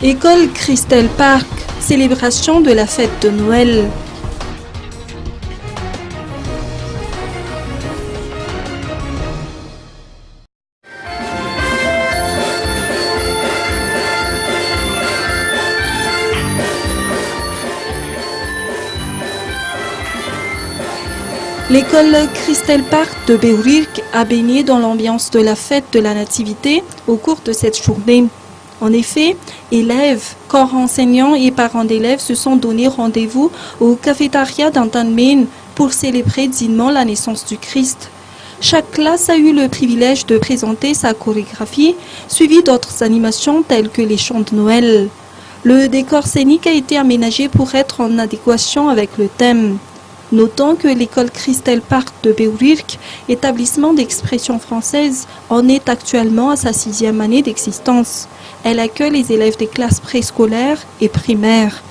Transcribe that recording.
École Christelle Park, célébration de la fête de Noël. L'école Christelle Park de Beurirk a baigné dans l'ambiance de la fête de la Nativité au cours de cette journée. En effet, élèves, corps enseignants et parents d'élèves se sont donné rendez-vous au cafétéria d'Antanmen pour célébrer dignement la naissance du Christ. Chaque classe a eu le privilège de présenter sa chorégraphie, suivie d'autres animations telles que les chants de Noël. Le décor scénique a été aménagé pour être en adéquation avec le thème. Notons que l'école Christelle Park de Beurirk, établissement d'expression française, en est actuellement à sa 6e année d'existence. Elle accueille les élèves des classes préscolaires et primaires.